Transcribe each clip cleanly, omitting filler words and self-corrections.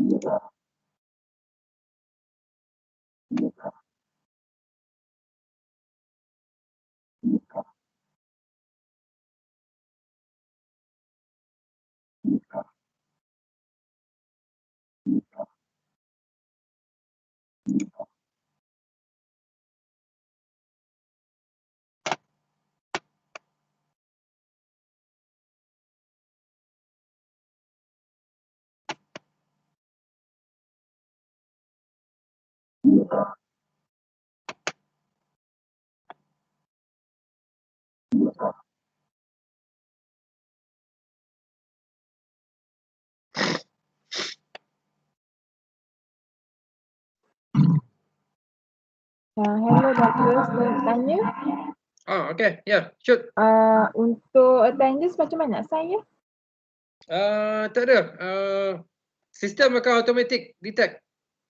Hello Dr. Saya tanya. Oh, okay. Yeah, shoot. Untuk attendance macam mana saya? Tak ada. Sistem akan automatic detect.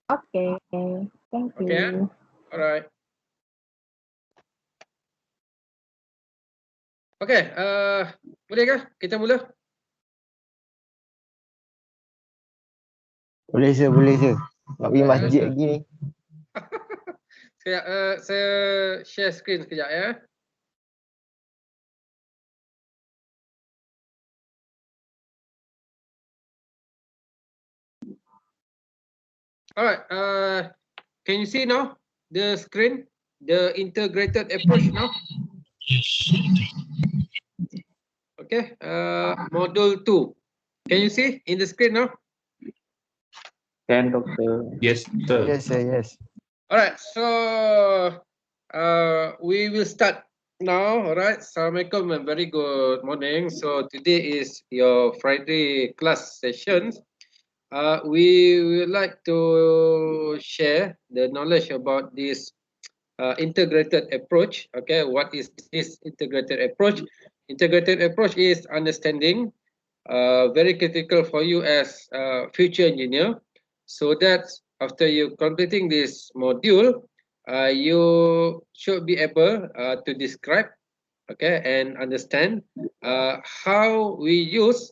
Okay, thank you. Okay. Alright. Okay. Bolehkah kita mula? Boleh sir, boleh sir. Nak pergi masjid lagi ni. Saya share screen sekejap ya. Alright. Can you see now the screen, the integrated approach now? Okay. Module 2. Can you see in the screen now? Can, Doctor. Yes, sir. Yes sir, yes. Alright. So we will start now. Alright. Assalamualaikum and very good morning. So today is your Friday class sessions. We would like to share the knowledge about this integrated approach. Okay, what is this integrated approach? Integrated approach is understanding, very critical for you as a future engineer, so that after you completing this module, you should be able to describe, okay, and understand how we use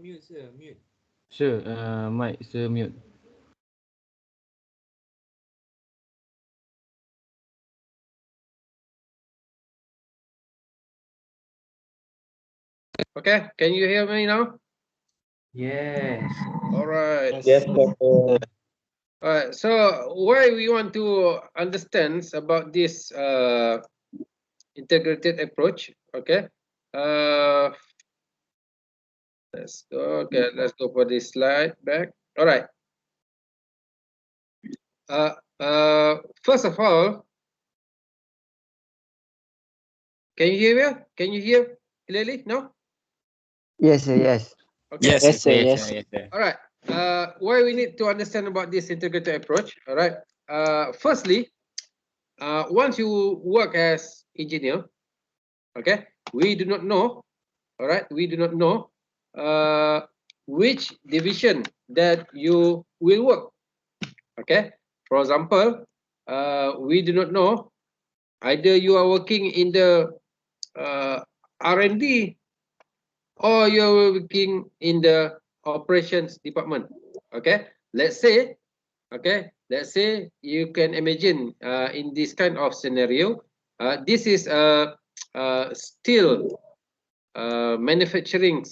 Mute, sir. Mute. Sir, mic, sir, mute. Okay, can you hear me now? Yes. All right. Yes, Doctor. All right. So why we want to understand about this integrated approach? Okay. Let's go. Okay, let's go for this slide back. All right. First of all, can you hear me? Can you hear clearly? No? Yes sir, yes. Okay. Yes, sir. Yes. All right. Why we need to understand about this integrated approach? All right. Firstly, once you work as engineer, okay, we do not know. All right, we do not know which division that you will work. Okay. For example, we do not know either you are working in the R&D or you are working in the operations department. Okay. Let's say you can imagine in this kind of scenario, this is a steel manufacturing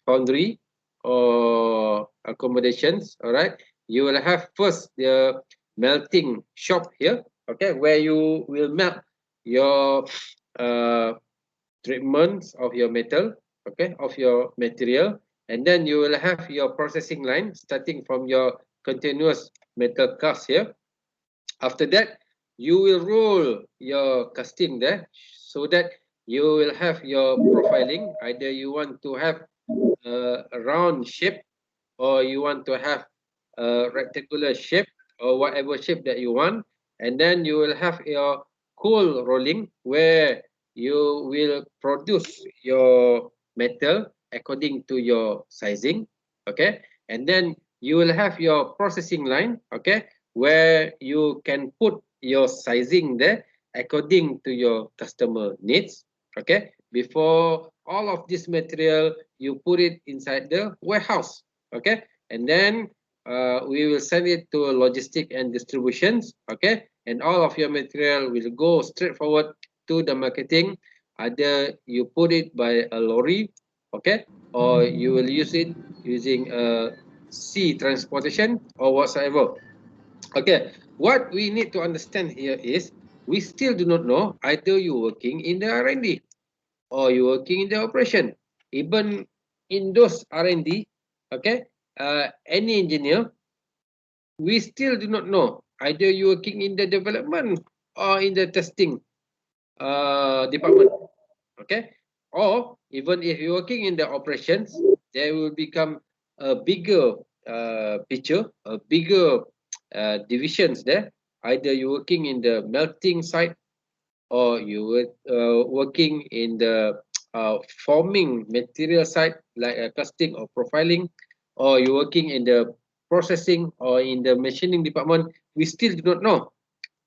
foundry or accommodations. All right, you will have first the melting shop here, okay, where you will melt your treatments of your metal, okay, of your material, and then you will have your processing line starting from your continuous metal cast here. After that, you will roll your casting there, so that you will have your profiling. Either you want to have a round shape, or you want to have a rectangular shape, or whatever shape that you want. And then you will have your cold rolling, where you will produce your metal according to your sizing. Okay. And then you will have your processing line, okay, where you can put your sizing there according to your customer needs, okay. Before all of this material, you put it inside the warehouse, okay, and then we will send it to logistic and distributions, okay, and all of your material will go straight forward to the marketing. Either you put it by a lorry, okay, or you will use it using a sea transportation or whatsoever. Okay, what we need to understand here is we still do not know either you working in the R&D or you working in the operation. Even in those R&D, okay, any engineer, we still do not know either you working in the development or in the testing department, okay, or even if you're working in the operations, there will become a bigger picture, a bigger divisions there. Either you're working in the melting side or you were working in the forming material side like casting or profiling, or you're working in the processing or in the machining department, we still do not know,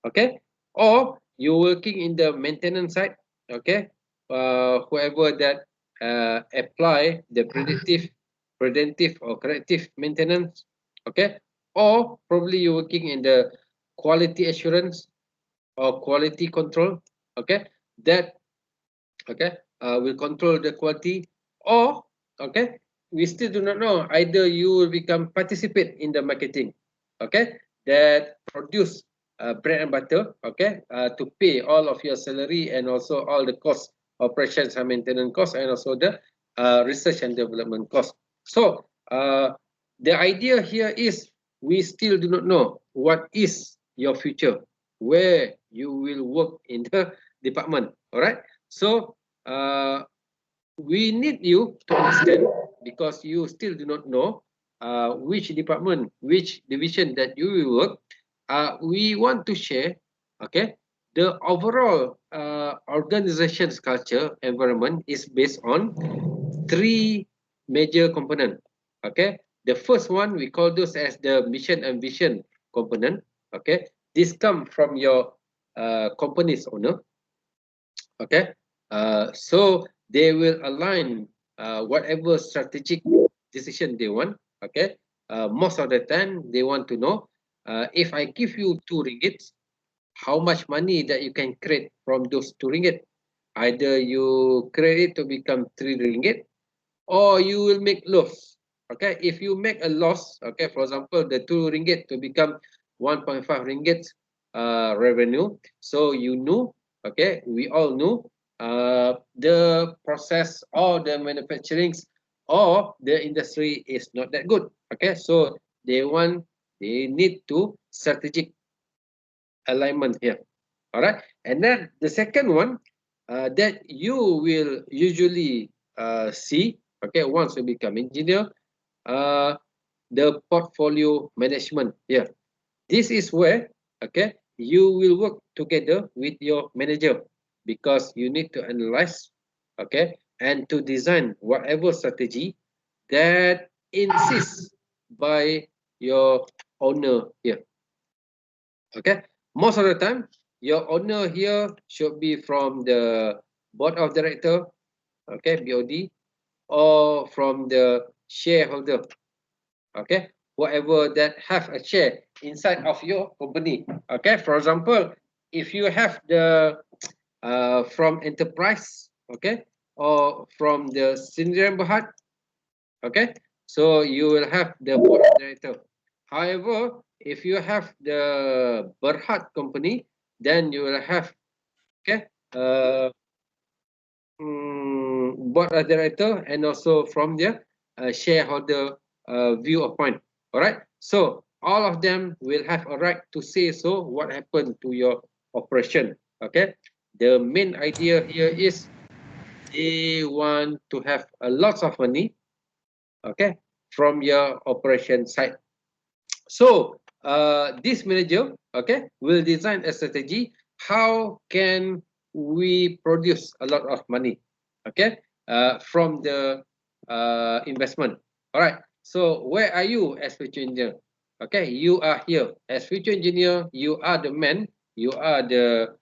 okay, or you're working in the maintenance side, okay, whoever that apply the preventive or corrective maintenance, okay, or probably you're working in the quality assurance or quality control, okay, that okay will control the quality, or okay, we still do not know either you will become participate in the marketing, okay, that produce bread and butter, okay, to pay all of your salary and also all the cost, operations and maintenance cost, and also the research and development cost. So the idea here is we still do not know what is your future, where you will work in the department. All right, so we need you to understand, because you still do not know which department, which division that you will work. We want to share, okay, the overall organization's culture environment is based on three major components. Okay, the first one we call those as the mission and vision component. Okay, this come from your company's owner. Okay, so they will align whatever strategic decision they want. Okay, most of the time they want to know, if I give you 2 ringgits, how much money that you can create from those 2 ringgit. Either you create it to become 3 ringgit, or you will make loss. Okay, if you make a loss, okay, for example, the 2 ringgit to become 1.5 ringgit revenue. So you know, okay, we all know the process or the manufacturing or the industry is not that good. Okay, so they need to strategic alignment here. All right, and then the second one that you will usually see, okay, once you become engineer, the portfolio management here. This is where, okay, you will work together with your manager, because you need to analyze, okay, and to design whatever strategy that insists by your owner here. Okay, most of the time your owner here should be from the board of director, okay, BOD, or from the shareholder, okay, whatever that have a share inside of your company. Okay, for example, if you have the from enterprise, okay, or from the Sdn Bhd, okay, so you will have the board of director. However, if you have the Berhad company, then you will have, okay, board of director, and also from the shareholder viewpoint. All right, so all of them will have a right to say so what happened to your operation. Okay, the main idea here is they want to have a lot of money, okay, from your operation side. So this manager, okay, will design a strategy. How can we produce a lot of money, okay, from the investment? All right. So where are you as future engineer? Okay, you are here as future engineer. You are the man. You are the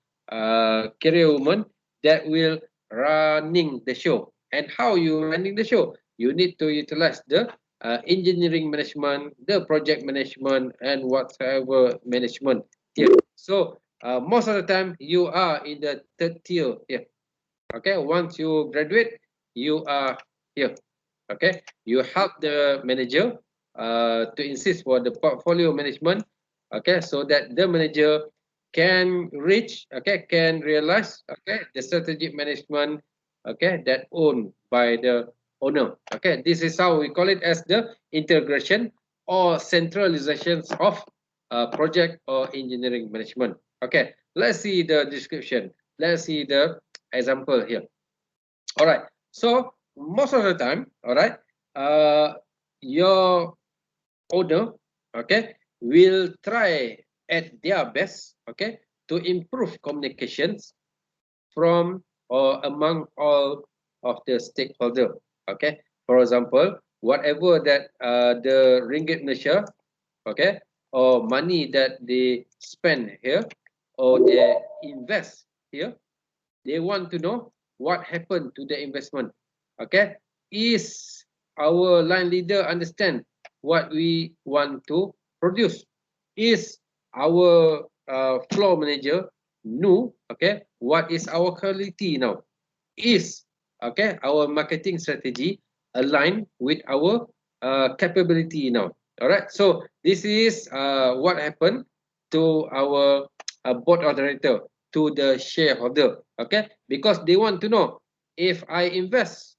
career woman that will running the show. And how you running the show? You need to utilize the engineering management, the project management, and whatever management here. So most of the time you are in the third tier here. Okay, once you graduate, you are here. Okay, you help the manager to insist for the portfolio management. Okay, so that the manager can reach, okay, can realize, okay, the strategic management, okay, that owned by the owner. Okay, this is how we call it as the integration or centralization of project or engineering management. Okay, let's see the description. Let's see the example here. All right, so most of the time, all right, your owner, okay, will try at their best, okay, to improve communications from or among all of the stakeholder. Okay, for example, whatever that the ringgit Malaysia, okay, or money that they spend here or they invest here, they want to know what happened to the investment. Okay, is our line leader understand what we want to produce? Is our floor manager know, okay, what is our quality now? Is, okay, our marketing strategy aligned with our capability now? All right, so this is what happened to our board of director, to the shareholder. Okay, because they want to know, if I invest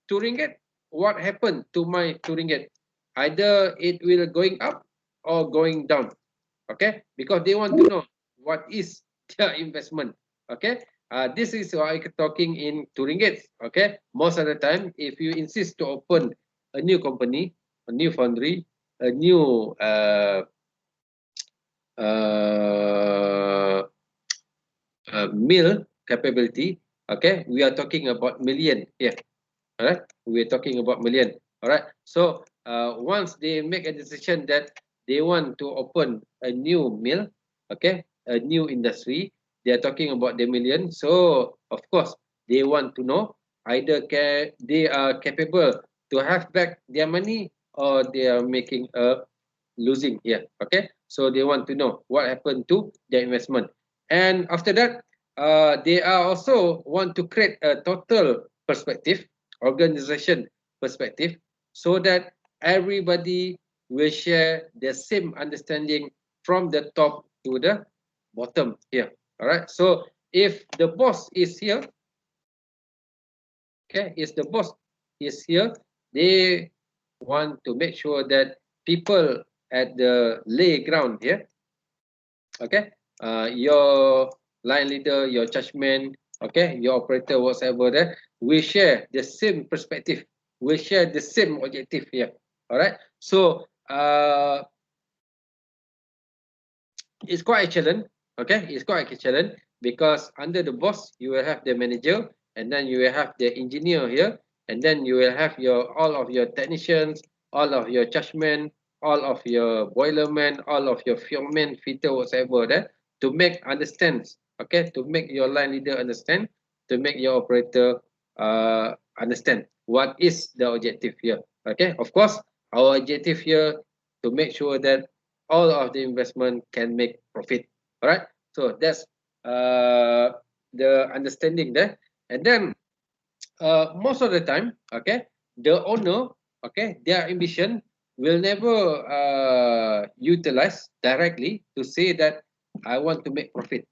2 ringgit, what happened to my 2 ringgit? Either it will going up or going down. Okay, because they want to know what is their investment. Okay, this is why I'm talking in 2 ringgit. Okay, most of the time, if you insist to open a new company, a new foundry, a new mill capability, okay, we are talking about million here. All right, we're talking about million. All right, so once they make a decision that they want to open a new mill, okay, a new industry, they are talking about the million. So of course they want to know, either they are capable to have back their money, or they are making a losing here. Okay, so they want to know what happened to their investment. And after that, they are also want to create a total perspective, organization perspective, so that everybody will share the same understanding from the top to the bottom here. All right, so if the boss is here, okay, if the boss is here, they want to make sure that people at the lay ground here, okay, your line leader, your judgment, okay, your operator, whatever there, we share the same perspective, we share the same objective here. All right, so it's quite a challenge. Okay, it's quite a challenge, because under the boss you will have the manager, and then you will have the engineer here, and then you will have your all of your technicians, all of your judgment, all of your boilermen, all of your firemen, fitter, whatever there, to make understand. Okay, to make your line leader understand, to make your operator understand what is the objective here. Okay, of course our objective here to make sure that all of the investment can make profit. All right, so that's the understanding there. And then most of the time, okay, the owner, okay, their ambition will never utilize directly to say that I want to make profit.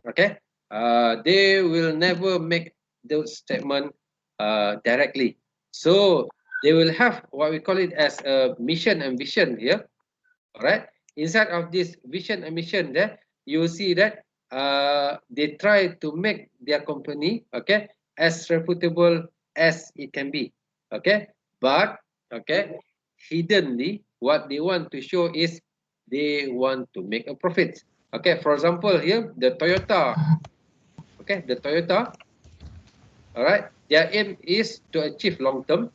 Okay, they will never make those statement directly. So they will have what we call it as a mission and vision here. All right, inside of this vision and mission there, you will see that they try to make their company, okay, as reputable as it can be. Okay, but okay, hiddenly what they want to show is they want to make a profit. Okay, for example here the Toyota, okay, the Toyota, all right, their aim is to achieve long term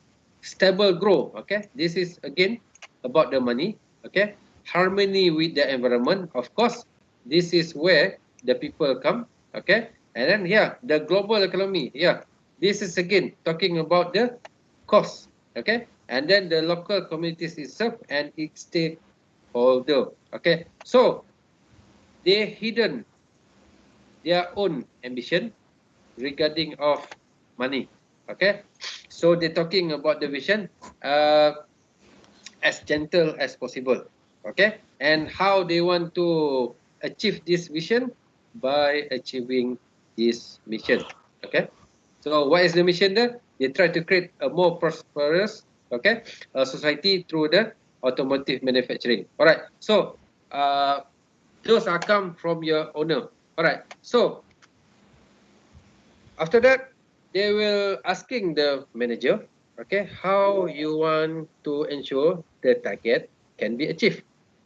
stable growth. Okay, this is again about the money. Okay, harmony with the environment. Of course, this is where the people come. Okay, and then yeah, the global economy. Yeah, this is again talking about the cost. Okay, and then the local communities itself and its stakeholder. Okay, so they hidden their own ambition regarding of money. Okay, so they're talking about the vision as gentle as possible. Okay, and how they want to achieve this vision by achieving this mission. Okay, so what is the mission there? They try to create a more prosperous, okay, society through the automotive manufacturing. All right, so those are come from your owner. All right, so after that, they will asking the manager, okay, how you want to ensure the target can be achieved.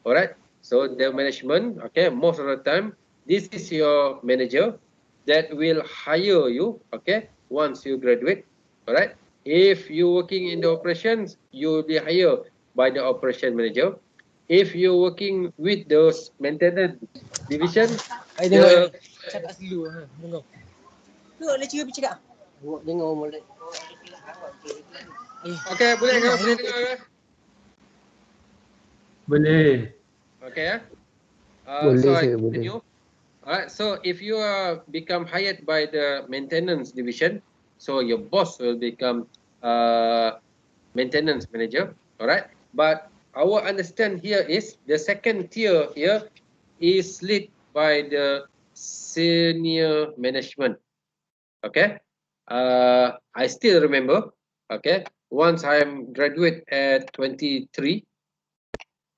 All right. So the management, okay, most of the time, this is your manager that will hire you, okay, once you graduate. All right. If you working in the operations, you will be hired by the operation manager. If you're working with those maintenance division, the Cakap dulu ha. Dengar. Tengok dia cakap cakap. Awak dengar molek. okay, boleh ke? Boleh dengar ke? Boleh. Okay, yeah. Boleh, So I sir, boleh. continue. Alright, so if you are become hired by the maintenance division, so your boss will become maintenance manager. Alright, but our understand here is the second tier here is led by the senior management. Okay, I still remember. Okay, once I am graduate at 23.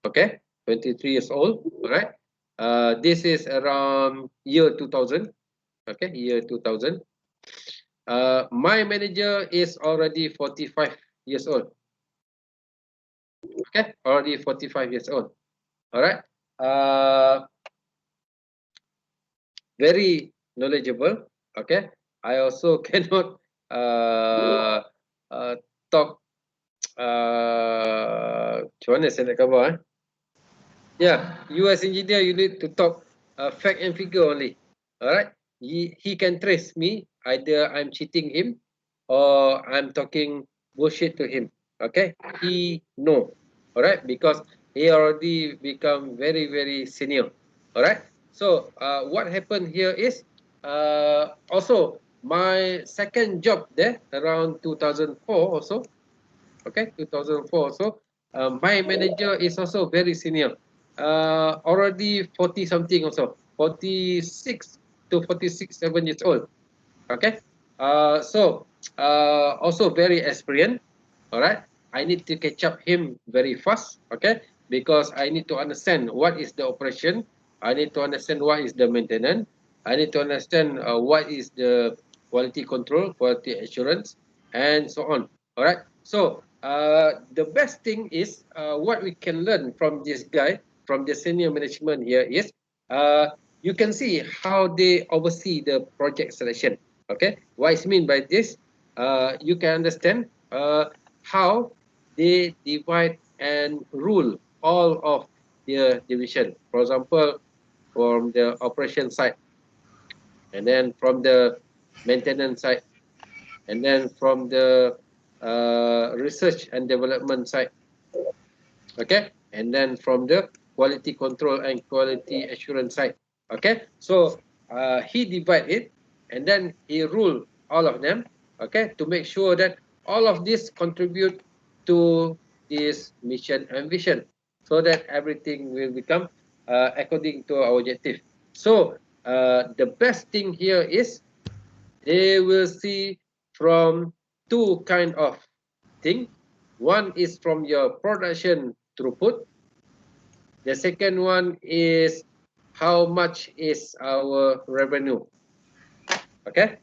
Okay, 23 years old. Alright. This is around year 2000. Okay, year 2000. My manager is already 45 years old. Okay, already 45 years old. All right. Very knowledgeable. Okay. I also cannot talk. Macam mana saya nak cover? Yeah, you as engineer, you need to talk fact and figure only. All right. He can trace me. Either I'm cheating him or I'm talking bullshit to him. Okay. He know. All right. Because he already become very, very senior. All right. So what happened here is also my second job there around 2004 also. Okay, 2004 also. My manager is also very senior. Already 40 something also, 46 to 46, 7 years old. Okay. So also very experienced. All right. I need to catch up him very fast. Okay. Because I need to understand what is the operation. I need to understand what is the maintenance. I need to understand what is the quality control, quality assurance, and so on. All right. So the best thing is what we can learn from this guy, from the senior management here is you can see how they oversee the project selection. Okay, what is mean by this? You can understand how they divide and rule all of their division. For example, from the operation side, and then from the maintenance side, and then from the research and development side. Okay, and then from the quality control and quality assurance side. Okay, so he divide it and then he rule all of them. Okay, to make sure that all of this contribute to this mission and vision, so that everything will become according to our objective. So the best thing here is they will see from two kind of thing. One is from your production throughput. The second one is how much is our revenue. Okay,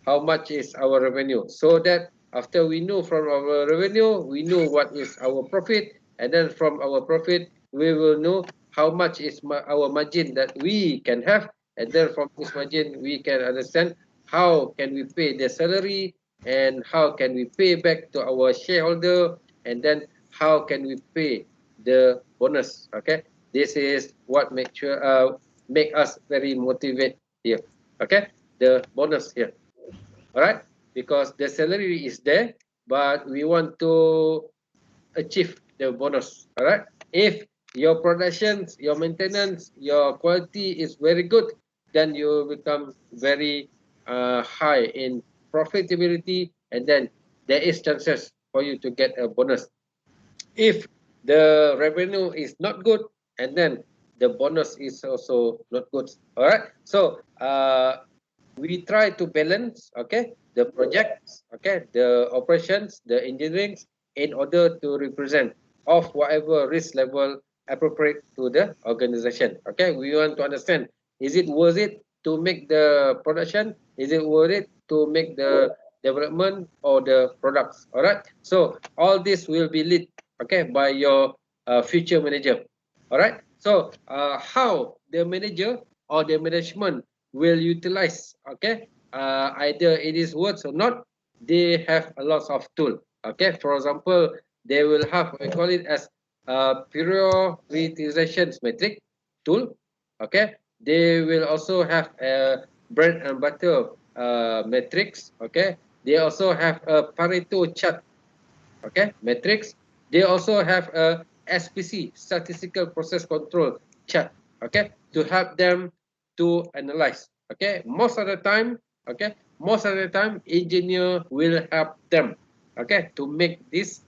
how much is our revenue, so that after we know from our revenue, we know what is our profit, and then from our profit we will know how much is our margin that we can have, and then from this margin we can understand how can we pay the salary, and how can we pay back to our shareholder, and then how can we pay the bonus. Okay, this is what make us very motivated here. Okay, the bonus here. All right, because the salary is there, but we want to achieve the bonus. All right, if your productions, your maintenance, your quality is very good, then you become very high in profitability, and then there is chances for you to get a bonus. If the revenue is not good, and then the bonus is also not good. All right, so we try to balance, okay, the projects, okay, the operations, the engineering, in order to represent of whatever risk level appropriate to the organization. Okay, we want to understand, is it worth it to make the production, is it worth it to make the development or the products. All right, so all this will be lead, okay, by your future manager. All right, so how the manager or the management will utilize, okay, either it is words or not, they have a lot of tool. Okay, for example, they will have, we call it as prioritization metric tool. Okay, they will also have a bread and butter metrics. Okay, they also have a Pareto chart, okay, metrics. They also have a SPC, statistical process control chart, okay, to help them to analyze. Okay, most of the time, okay, most of the time engineer will help them, okay, to make this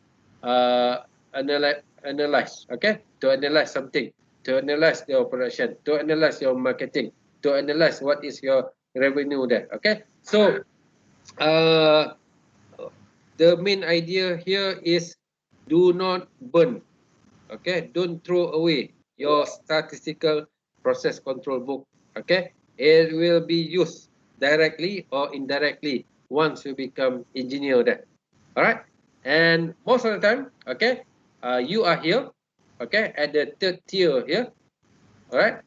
analyze, okay, to analyze something, to analyze the operation, to analyze your marketing, to analyze what is your revenue there. Okay, so the main idea here is do not burn, okay, don't throw away your statistical process control book. Okay, it will be used directly or indirectly once you become engineer there. All right, and most of the time, okay, you are here, okay, at the third tier here. All right,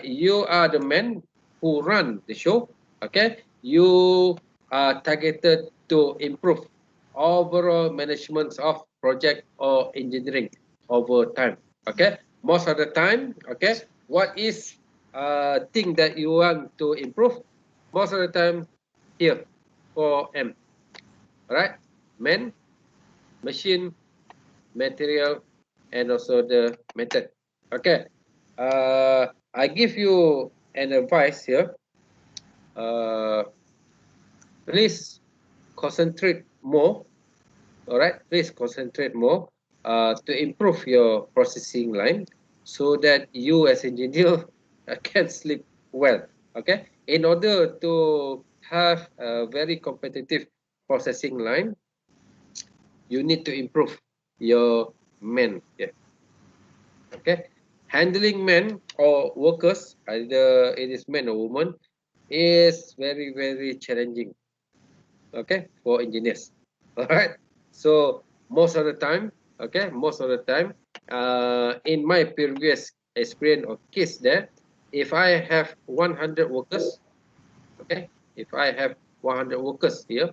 you are the man who run the show. Okay, you are targeted to improve overall management of project or engineering over time. Okay, most of the time, okay, what is thing that you want to improve? Most of the time here, 4M. All right, man, machine, material, and also the method. Okay, I give you an advice here. Please concentrate more. All right, please concentrate more to improve your processing line, so that you as engineer can sleep well. Okay, in order to have a very competitive processing line, you need to improve your men. Yeah. Okay, handling men or workers, either it is men or woman, is very challenging. Okay, for engineers. All right, so most of the time, okay, most of the time, in my previous experience or case there, if I have 100 workers, okay, if I have 100 workers here,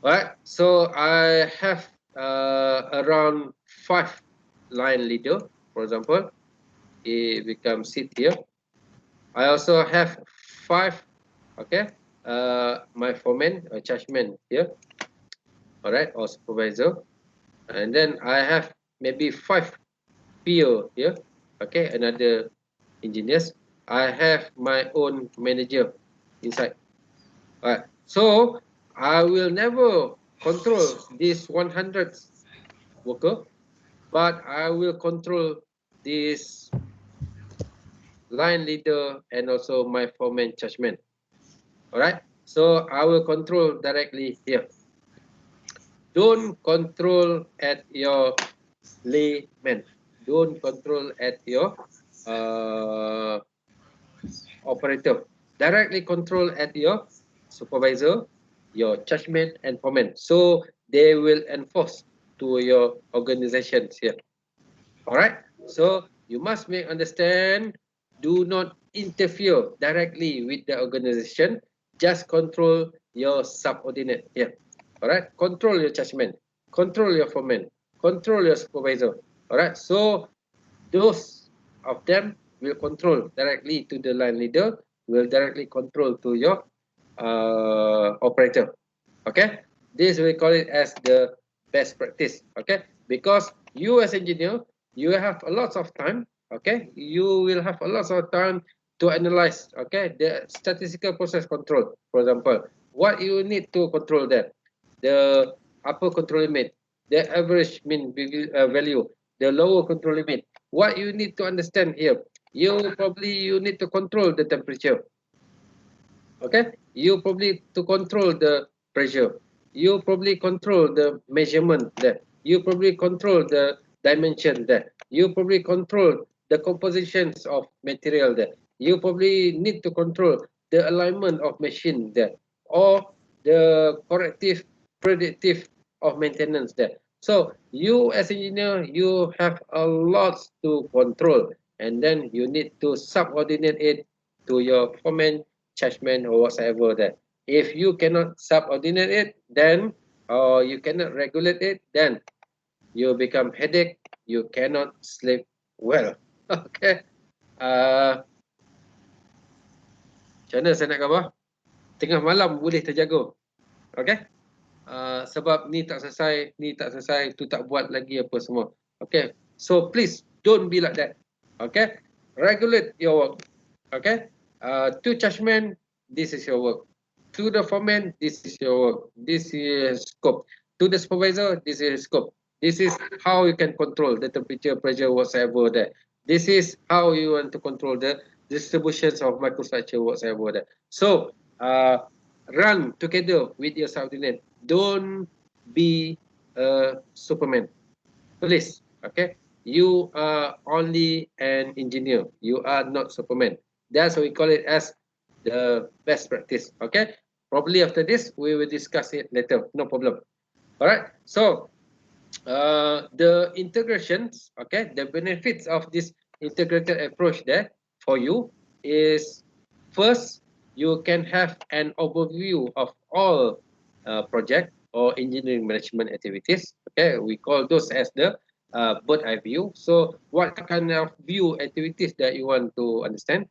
all right, so I have around 5 line leader, for example, he becomes sit here. I also have 5, okay, my foreman, chargeman here, all right, or supervisor, and then I have maybe 5 PO here, okay, another engineers. I have my own manager inside. All right, so I will never control this 100 worker, but I will control this line leader and also my foreman judgment. All right, so I will control directly here. Don't control at your layman. Don't control at your operator. Directly control at your supervisor, your judgment and foreman. So they will enforce to your organizations here. All right, so you must make understand, do not interfere directly with the organization, just control your subordinate here. All right, control your judgment, control your foreman, control your supervisor. All right, so those of them will control directly to the line leader, will directly control to your operator. Okay, this we call it as the best practice. Okay, because you as engineer, you have a lot of time. Okay, you will have a lot of time to analyze. Okay, the statistical process control, for example, what you need to control that, the upper control limit, the average mean value, the lower control limit. What you need to understand here, you need to control the temperature. Okay, you probably to control the pressure, you probably control the measurement there, you probably control the dimension there, you probably control the compositions of material there, you probably need to control the alignment of machine there, or the corrective predictive of maintenance there. So you as engineer, you have a lot to control, and then you need to subordinate it to your foreman, judgment, or whatsoever that. If you cannot subordinate it, then or you cannot regulate it, then you become headache, you cannot sleep well. Okay. Macam mana saya nak khabar? Tengah malam boleh terjaga. Okay. Sebab ni tak selesai, tu tak buat lagi apa semua. Okay. So please don't be like that. Okay. Regulate your work. Okay. To judgment, this is your work. To the foreman, this is your work. This is scope. To the supervisor, this is scope. This is how you can control the temperature, pressure, whatsoever that. This is how you want to control the distributions of microstructure, whatsoever that. So, run together with your subordinate. Don't be a Superman. Please, okay? You are only an engineer. You are not Superman. That's what we call it as the best practice. Okay, probably after this we will discuss it later, no problem. All right, so the integrations, okay, the benefits of this integrated approach there for you is, first, you can have an overview of all project or engineering management activities. Okay, we call those as the bird eye view. So what kind of view activities that you want to understand?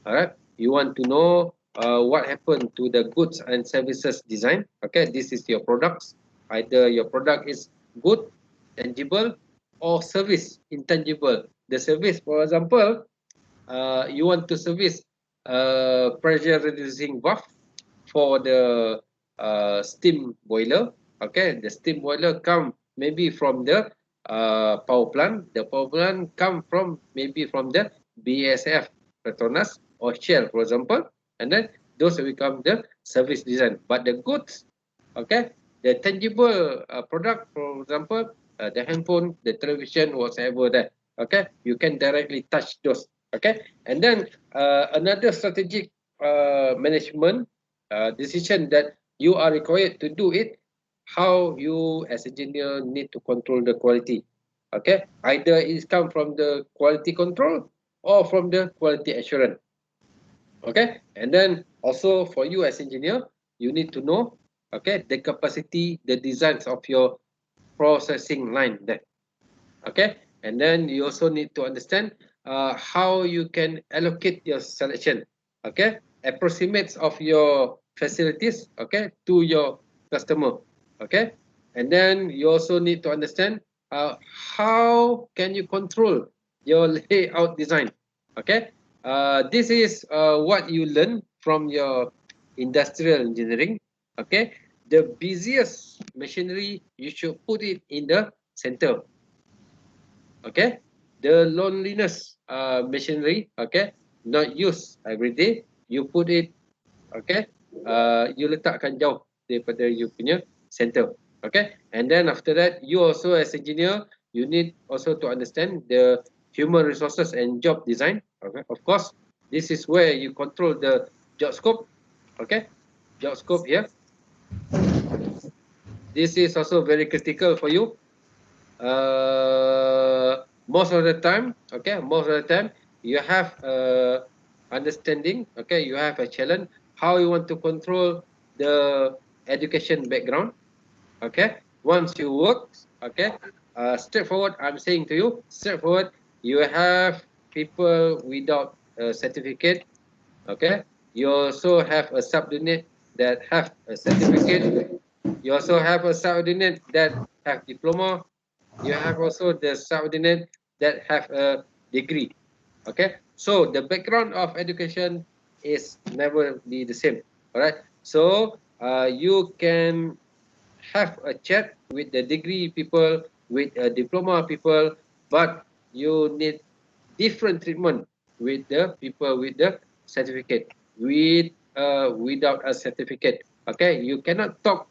All right, you want to know what happened to the goods and services design. Okay, this is your products. Either your product is good, tangible, or service, intangible. The service, for example, you want to service pressure reducing valve for the steam boiler. Okay, the steam boiler come maybe from the power plant. The power plant come from maybe from the BASF, Petronas, or Shell, for example, and then those will become the service design. But the goods, okay, the tangible product, for example, the handphone, the television, whatever that, okay, you can directly touch those. Okay, and then another strategic management decision that you are required to do it, how you as engineer need to control the quality. Okay, either it come from the quality control or from the quality assurance. Okay, and then also for you as engineer, you need to know, okay, the capacity, the designs of your processing line there. Okay, and then you also need to understand how you can allocate your selection, okay, approximates of your facilities, okay, to your customer. Okay, and then you also need to understand how can you control your layout design. Okay, this is what you learn from your industrial engineering. Okay, the busiest machinery, you should put it in the center. Okay, the loneliness machinery, okay, not used every day, you put it, okay, you letakkan jauh daripada you punya center. Okay, and then after that, you also as engineer, you need also to understand the human resources and job design. Okay, of course, this is where you control the job scope. Okay, job scope here. This is also very critical for you. Most of the time, okay, most of the time you have understanding, okay, you have a challenge how you want to control the education background. Okay, once you work, okay, straightforward, I'm saying to you, straightforward, you have people without a certificate. Okay, you also have a subordinate that have a certificate. You also have a subordinate that have diploma. You have also the subordinate that have a degree. Okay, so the background of education is never be the same. All right, so you can have a chat with the degree people, with a diploma people, but you need different treatment with the people with the certificate, without a certificate. Okay, you cannot talk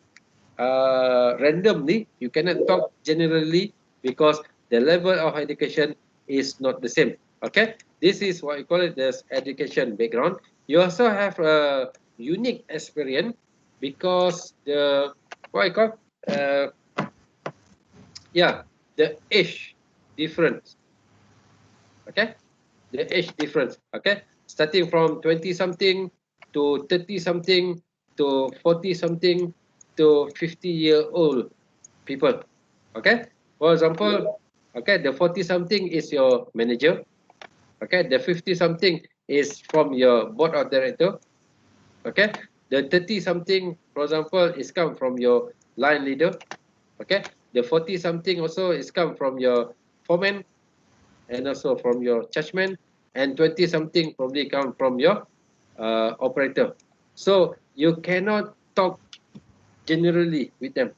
randomly, you cannot talk generally, because the level of education is not the same. Okay, this is what you call it as education background. You also have a unique experience, because the what I call uh, yeah, the age difference. Okay, the age difference. Okay, starting from 20 something to 30 something to 40 something to 50-year-old people. Okay, for example, okay, the 40 something is your manager. Okay, the 50 something is from your board of director. Okay, the 30 something, for example, is come from your line leader. Okay, the 40 something also is come from your foreman, and also from your judgment, and 20 something probably come from your operator. So you cannot talk generally with them.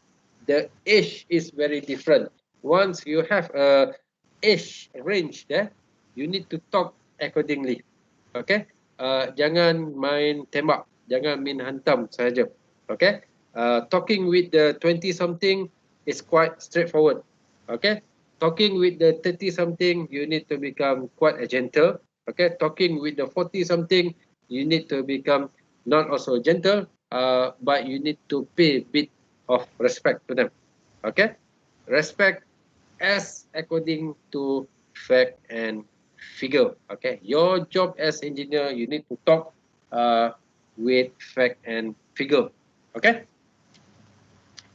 The age is very different. Once you have a age range there, you need to talk accordingly. Okay, jangan main tembak, jangan main hantam saja. Okay, talking with the 20 something is quite straightforward. Okay, talking with the 30 something, you need to become quite a gentle. Okay, talking with the 40 something, you need to become not also gentle, but you need to pay a bit of respect to them. Okay, respect as according to fact and figure. Okay, your job as engineer, you need to talk with fact and figure. Okay,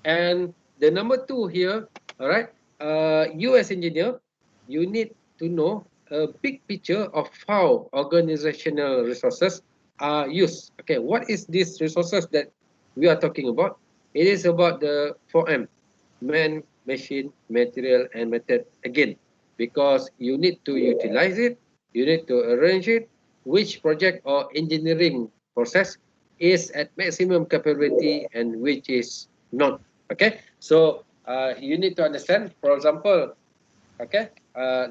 and the number two here, all right, you as engineer, you need to know a big picture of how organizational resources are used. Okay, what is these resources that we are talking about? It is about the 4M: man, machine, material, and method again, because you need to utilize it, you need to arrange it, which project or engineering process is at maximum capability and which is not. Okay, so you need to understand, for example, okay,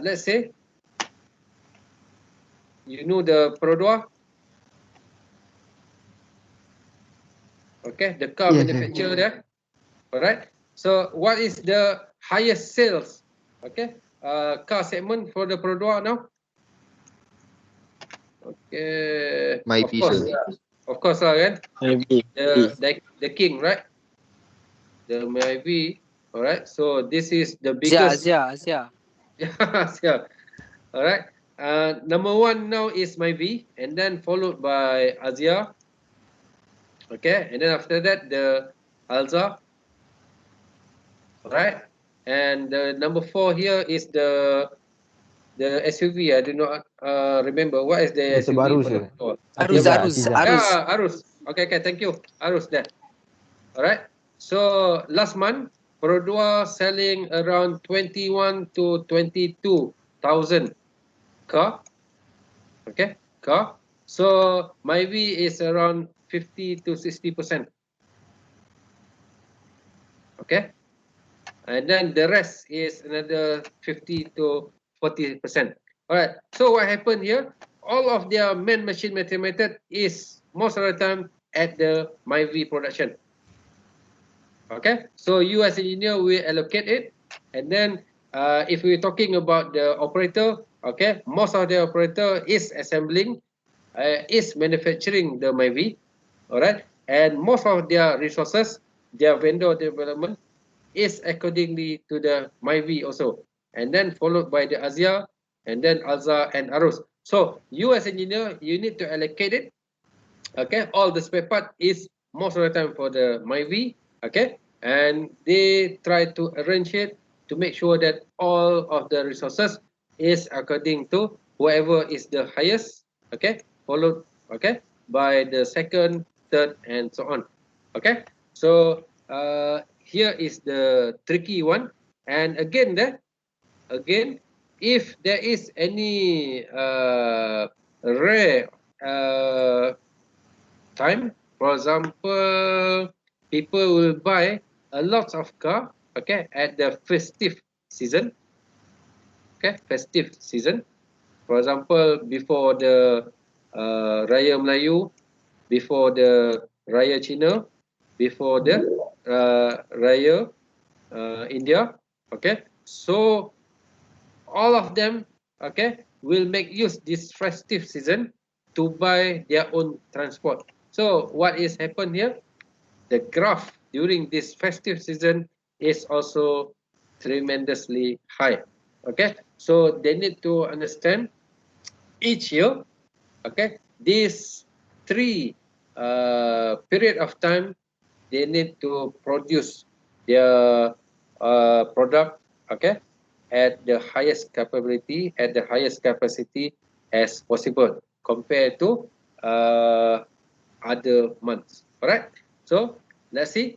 let's say you know the Perodua, okay, the car Yes, manufacturer there. All right, so what is the highest sales, okay, car segment for the Perodua now? Okay, of course lah kan, the king, right, the Myvi. All right, so this is the biggest. Asia. Yeah. All right, number one now is Myvi, and then followed by Asia. Okay, and then after that the Alza. All right, and the number four here is the SUV. I do not remember what is the SUV. Terbaru, for the sir. four. Atiza. Yeah, Arus. Okay, thank you, Arus there. All right, so last month Perodua selling around 21 to 22,000 car. Okay, car. So Myvi is around 50 to 60%. Okay, and then the rest is another 50 to 40%. All right, so what happened here? All of their man machine method is most of the time at the Myvi production. Okay, so you as engineer will allocate it, and then if we're talking about the operator, okay, most of the operator is assembling, is manufacturing the Myvi. All right, and most of their resources, their vendor development is accordingly to the Myvi also, and then followed by the Asia, and then Alza and Arus. So you as engineer, you need to allocate it. Okay, all the spare part is most of the time for the Myvi, okay, and they try to arrange it to make sure that all of the resources is according to whoever is the highest, okay, followed, okay, by the second, third, and so on, okay. So here is the tricky one, and again if there is any rare time, for example, people will buy a lot of car, okay, at the festive season, okay, festive season. For example, before the Raya Melayu, before the Raya Cina, before the Raya India, okay. So all of them, okay, will make use this festive season to buy their own transport. So what is happened here? The graph during this festive season is also tremendously high. Okay, so they need to understand each year, okay, these three period of time, they need to produce their product, okay, at the highest capability, at the highest capacity as possible compared to other months. All right. So let's see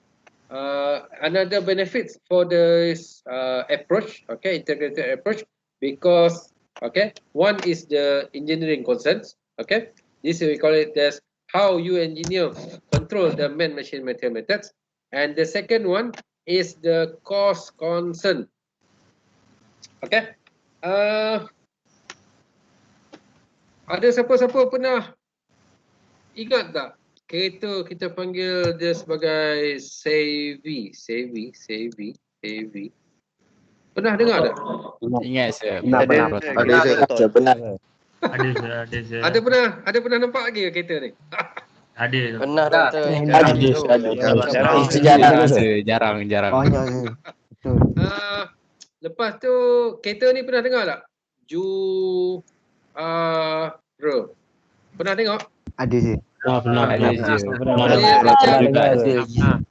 another benefits for this approach, okay, integrated approach, because okay, one is the engineering concerns, okay. This we call it as how you engineer control the man-machine material methods, and the second one is the cost concern. Okay. Ada siapa-siapa pernah ingat tak kereta kita panggil dia sebagai Savvy? Pernah dengar tak? Ingat saya. Benar. Benar. Ada pernah nampak lagi ke kereta ni? Ada. Pernah doktor. Jarang. Banyak je. Betul. Lepas tu kereta ni pernah dengar tak? Pernah tengok? Ada je. Pernah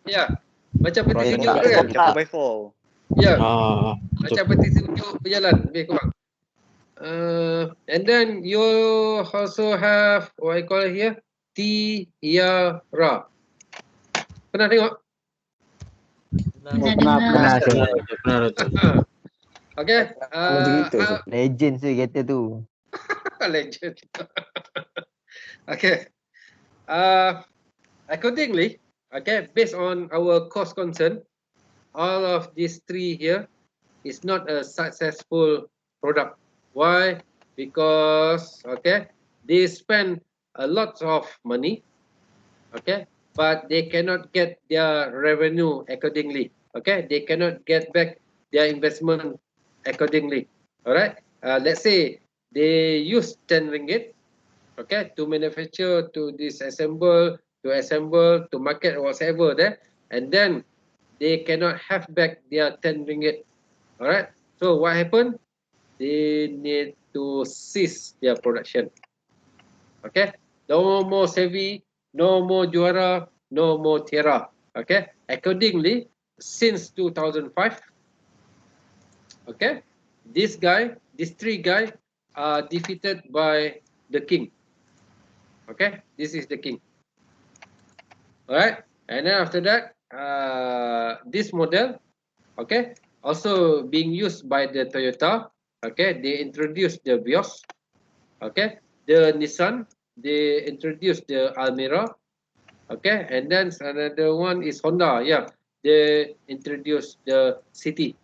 Ya. Macam peti sejuk tu kan? Ya. Macam peti sejuk berjalan lebih kurang. And then you also have what I call it here, Tiara. Pernah tengok? Pernah. Okay. Legend tu kereta tu. Legend. Okay. Accordingly, okay, based on our cost concern, all of these three here is not a successful product. Why? Because okay, they spend a lot of money, okay, but they cannot get their revenue accordingly. Okay, they cannot get back their investment accordingly. All right. Let's say they use 10 ringgit, okay, to manufacture, to disassemble, to market, whatever there, and then they cannot have back their 10 ringgit. All right. So what happened? They need to cease their production. Okay. No more Savvy, no more Juara, no more Tiara. Okay. Accordingly, since 2005, okay, these three guys are defeated by the king. Okay, this is the king. All right, and then after that, this model, okay, also being used by the Toyota. Okay, they introduced the Vios. Okay, the Nissan, they introduced the Almera. Okay, and then another one is Honda. Yeah, they introduced the City.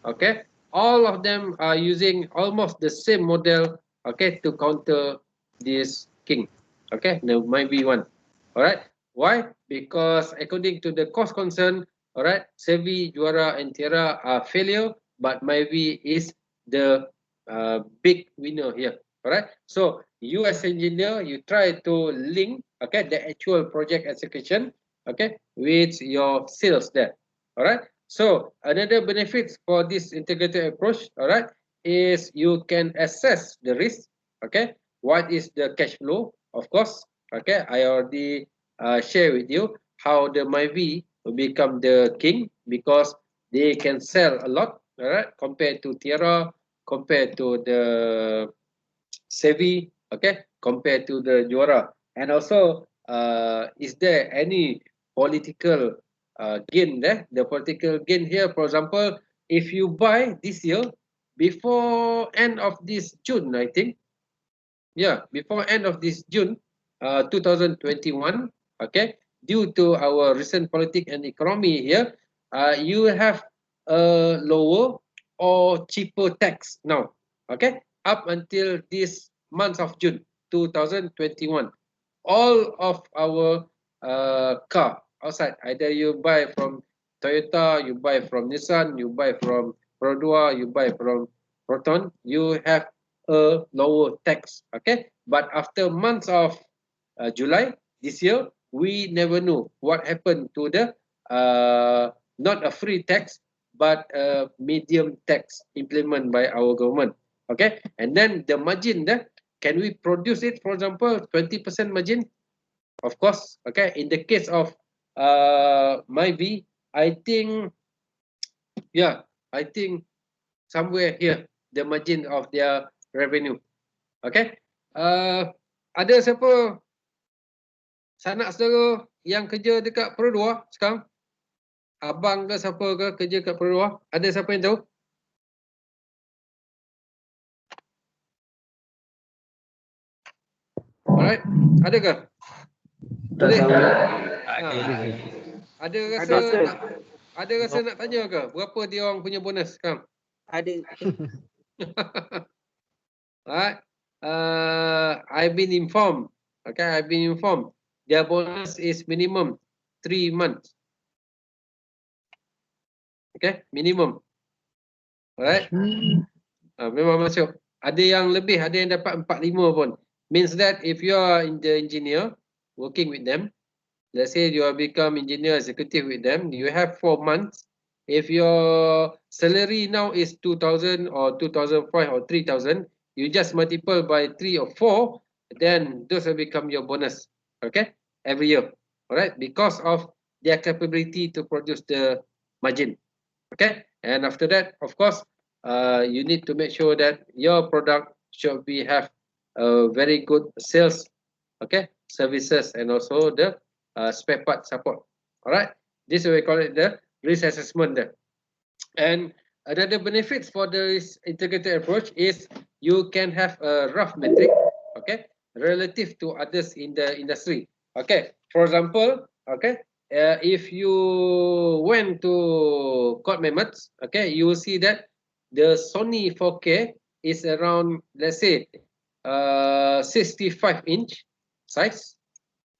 Okay, all of them are using almost the same model. Okay, to counter this king. Okay, there might be one. All right. Why? Because according to the cost concern, all right, Savvy, Juara, and Tiara are failure, but Myvi is the big winner here. All right. So you as engineer, you try to link, okay, the actual project execution, okay, with your sales there. All right. So another benefits for this integrated approach, all right, is you can assess the risk. Okay, what is the cash flow? Of course, okay, I already share with you. how the Myvi will become the king, because they can sell a lot, all right, compared to Tierra, compared to the Sevi, okay, compared to the Juara. And also, is there any political gain there? The political gain here, for example, if you buy this year, before end of this June, I think, yeah, before end of this June, 2021, okay, due to our recent politics and economy here, you have a lower or cheaper tax now, okay, up until this month of June 2021. All of our car outside, either you buy from Toyota, you buy from Nissan, you buy from Perodua, you buy from Proton, you have a lower tax, okay? But after months of July this year, we never know what happened to the not a free tax, but a medium tax implemented by our government, okay? And then the margin there, can we produce it, for example, 20% margin? Of course, okay? In the case of Myvi, I think, yeah, I think somewhere here, the margin of their revenue. Okay. Ada siapa sanak saudara yang kerja dekat Perodua sekarang? Abang ke siapa ke kerja kat Perodua? Ada siapa yang tahu? Alright. Ada ke? Tak tahu. Ada rasa nak, ada rasa nak tanya ke? Berapa dia orang punya bonus sekarang? Ada. Alright. I've been informed. Okay, I've been informed. Their bonus is minimum 3 months. Okay, minimum. Alright. Memang masuk. Ada yang lebih, ada yang dapat 4-5 pun. Means that if you are in the engineer working with them, let's say you are become engineer executive with them, you have 4 months. If your salary now is 2,000 or 2,500 or 3,000, you just multiply by 3 or 4, then those will become your bonus. Okay, every year. Alright, because of their capability to produce the margin. Okay, and after that, of course, you need to make sure that your product should be have a very good sales, okay, services, and also the spare part support. All right, this we call it the risk assessment there. And another benefits for the integrated approach is you can have a rough metric, okay, relative to others in the industry. Okay, for example, okay, if you went to Court Mammoths, okay, you will see that the Sony 4K is around, let's say, 65-inch size,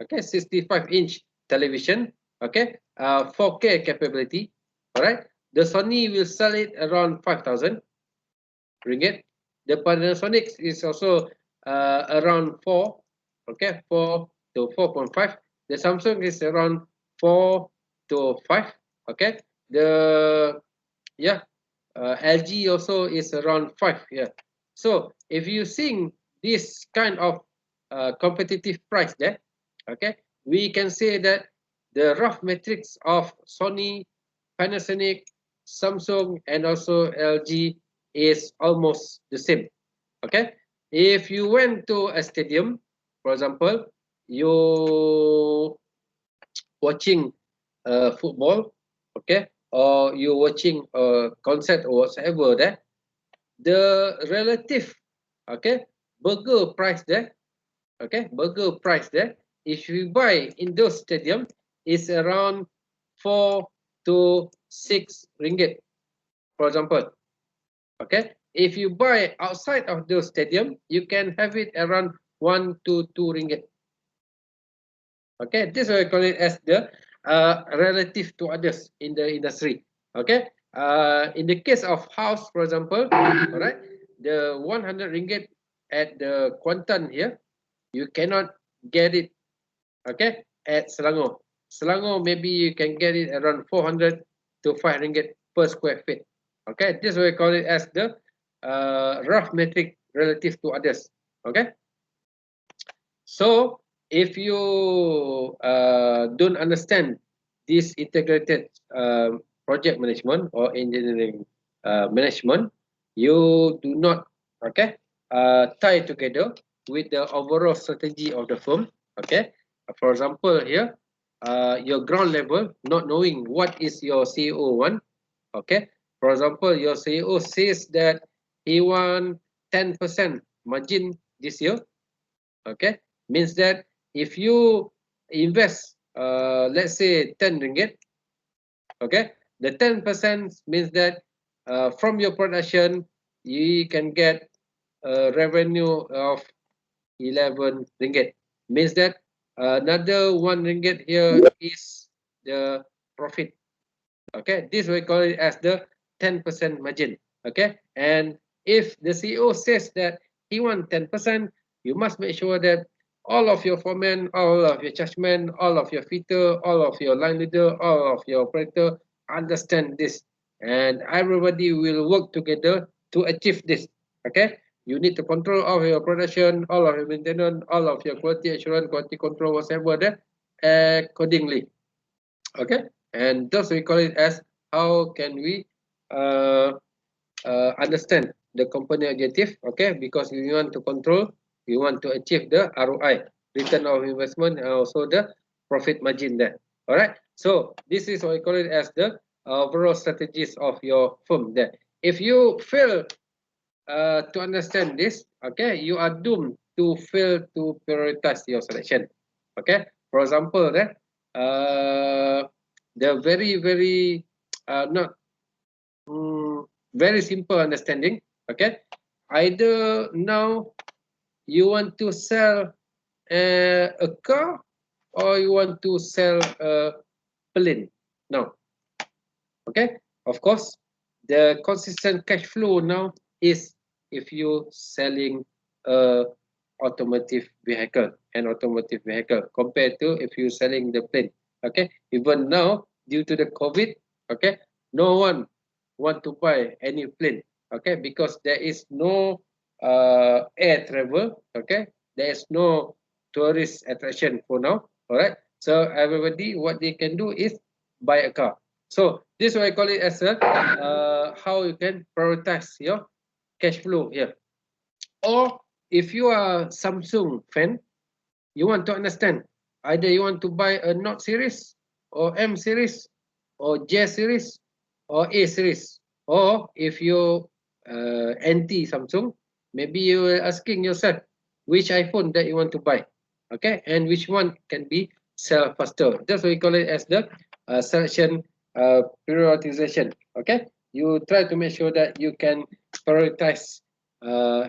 okay, 65-inch television, okay, 4K capability. All right, the Sony will sell it around 5,000 ringgit. The Panasonic is also around 4, okay, 4 to 4.5. The Samsung is around 4 to 5, okay. The LG also is around 5. Yeah. So if you see this kind of competitive price there, okay, we can say that the rough metrics of Sony, Panasonic, Samsung, and also LG is almost the same. Okay, if you went to a stadium, for example, you watching football, okay, or you watching a concert or whatever there, the relative, okay, burger price there, okay, burger price there, if you buy in those stadium, is around 4 to 6 ringgit, for example. Okay, if you buy outside of those stadium, you can have it around 1 to 2 ringgit. Okay, this we call it as the relative to others in the industry. Okay, in the case of house, for example, all right, the 100 ringgit at the Kuantan here, you cannot get it, okay, at Selangor. Selangor, maybe you can get it around 400 to 5 ringgit per square feet. Okay, this we call it as the rough metric relative to others. Okay, so if you don't understand this integrated project management or engineering management, you do not tie together with the overall strategy of the firm. Okay, for example here, your ground level not knowing what is your CEO want. Okay, for example, your CEO says that he want 10% margin this year. Okay, means that if you invest let's say 10 ringgit, okay, the 10% means that from your production you can get a revenue of 11 ringgit, means that another 1 ringgit here is the profit. Okay, this we call it as the 10% margin. Okay, and if the CEO says that he wants 10%, you must make sure that all of your foremen, all of your judgment, all of your fitter, all of your line leader, all of your operator understand this, and everybody will work together to achieve this. Okay, you need to control all of your production, all of your maintenance, all of your quality assurance, quality control, whatever that accordingly. Okay, and thus we call it as how can we understand the company objective. Okay, because we want to control, we want to achieve the ROI, return of investment, and also the profit margin there. All right, so this is what we call it as the overall strategies of your firm there. If you fail to understand this, okay, you are doomed to fail to prioritize your selection. Okay, for example there, the very not very simple understanding. Okay, either now you want to sell a car or you want to sell a plane now. Okay, of course the consistent cash flow now is if you selling a automotive vehicle, an automotive vehicle, compared to if you selling the plane. Okay, even now due to the COVID, okay, no one want to buy any plane. Okay, because there is no air travel. Okay, there is no tourist attraction for now. All right, so everybody what they can do is buy a car. So this is what I call it as a how you can prioritize your cash flow here. Or if you are Samsung fan, you want to understand either you want to buy a Note series or M series or J series or A series, or if you anti Samsung, maybe you are asking yourself which iPhone that you want to buy. Okay, and which one can be sell faster. That's what we call it as the selection prioritization. Okay, you try to make sure that you can prioritize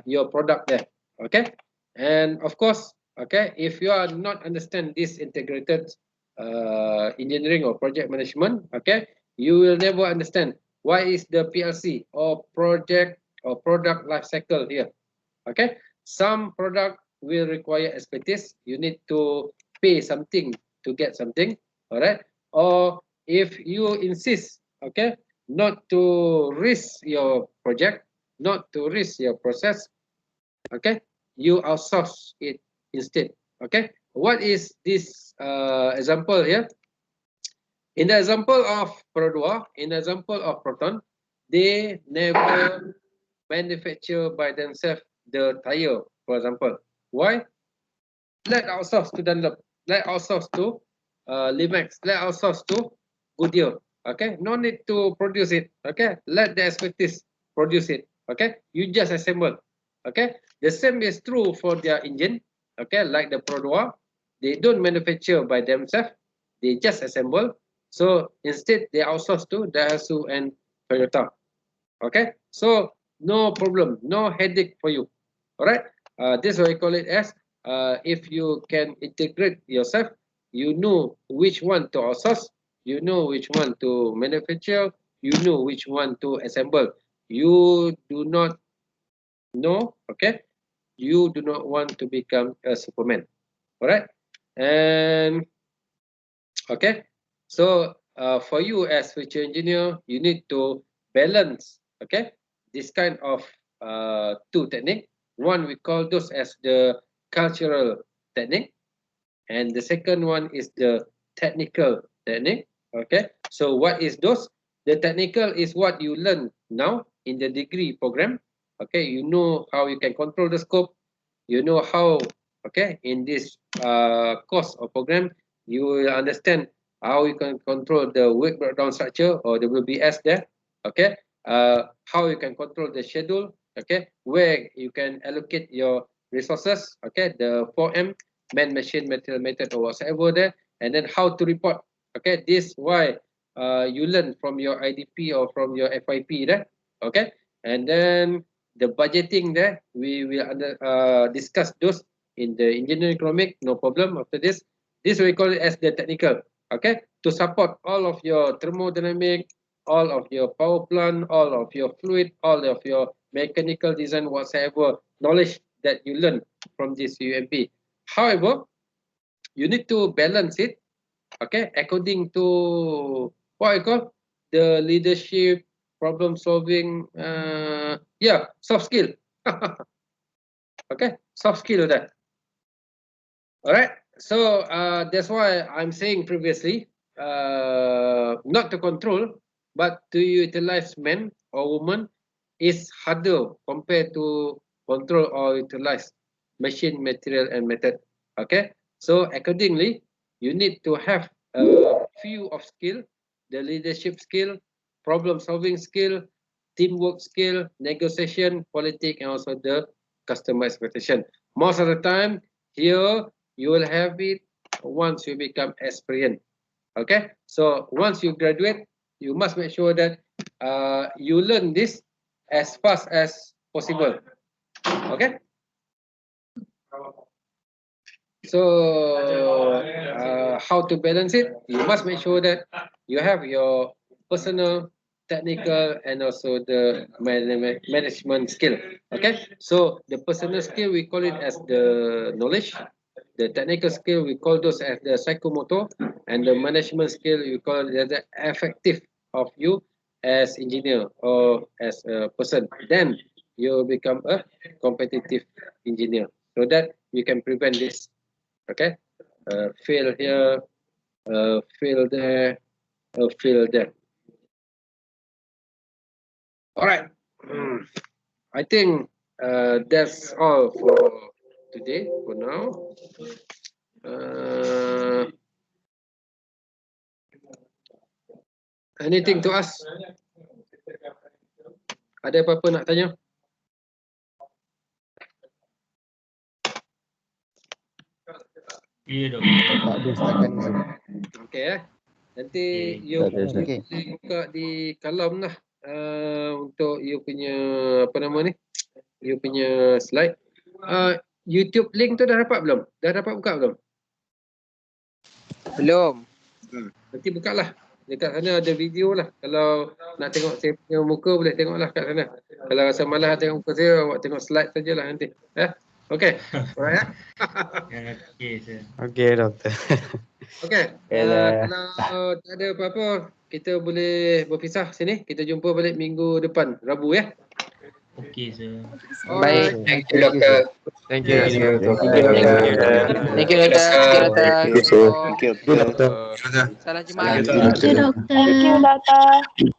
your product there. Okay, and of course, okay, if you are not understand this integrated engineering or project management, okay, you will never understand why is the PLC or project or product life cycle here. Okay, some product will require expertise. You need to pay something to get something. All right, or if you insist, okay, not to risk your project, not to risk your process, okay, you outsource it instead. Okay, what is this example here? In the example of Perodua, in the example of Proton, they never manufacture by themselves the tire, for example. Why? Let outsource to Dunlop, let outsource to Limex, let outsource to Goodyear. Okay, no need to produce it. Okay, let the expertise produce it. Okay, you just assemble. Okay, the same is true for their engine. Okay, like the Perodua, they don't manufacture by themselves, they just assemble. So instead they outsource to Daihatsu and Toyota. Okay, so no problem, no headache for you. All right, this is what I call it as if you can integrate yourself, you know which one to outsource, you know which one to manufacture, you know which one to assemble. You do not know, okay, you do not want to become a Superman. All right, and okay, so for you as future engineer, you need to balance, okay, this kind of two technique. One we call those as the cultural technique, and the second one is the technical technique. Okay, so what is those? The technical is what you learn now in the degree program. Okay, you know how you can control the scope. You know how, okay, in this course or program, you will understand how you can control the work breakdown structure or the WBS there. Okay, how you can control the schedule. Okay, where you can allocate your resources. Okay, the 4M, man, machine, material, method, or whatever there, and then how to report. Okay, this why you learn from your IDP or from your FYP there. Okay, and then the budgeting there, we will discuss those in the engineering economic, no problem. After this we call it as the technical. Okay, to support all of your thermodynamic, all of your power plant, all of your fluid, all of your mechanical design, whatsoever knowledge that you learn from this UMP. However, you need to balance it, okay, according to what I call the leadership, problem solving, soft skill. Okay, soft skill there. All right, so that's why I'm saying previously, not to control, but to utilize men or woman is harder compared to control or utilize machine, material, and method. Okay, so accordingly, you need to have a few of skill, the leadership skill, problem solving skill, teamwork skill, negotiation, politics, and also the customer expectation. Most of the time, here you will have it once you become experienced. Okay, so once you graduate, you must make sure that you learn this as fast as possible. Okay, so how to balance it? You must make sure that you have your personal, technical, and also the management skill. Okay, so the personal skill, we call it as the knowledge. The technical skill, we call those as the psychomotor, and the management skill, we call it as the effective of you as engineer or as a person. Then you become a competitive engineer, so that you can prevent this. Okay, fail here, fail there, fail there. All right, I think that's all for today, for now. Anything to ask? Ada apa-apa nak tanya? Ya, doktor. Tak ada setakat ni. Okay, nanti you Tak ada, Ustaz. buka di kalam lah untuk you punya apa nama ni, you punya slide. YouTube link tu dah dapat belum? Dah dapat buka belum? Belum. Nanti buka lah. Dekat sana ada video lah. Kalau nak tengok saya punya muka, boleh tengok lah kat sana. Kalau rasa malas tengok muka saya, awak tengok slide sajalah nanti. Okay. Alright. Okey, sir. Okey, doktor. Okay. Kalau tak ada apa-apa, kita boleh berpisah sini. Kita jumpa balik minggu depan, Rabu ya. Okey, sir. Baik. Thank you, doktor. Thank you, doktor. Thank you, doktor. Thank you, doktor. Salam jemaah. Thank you, doktor.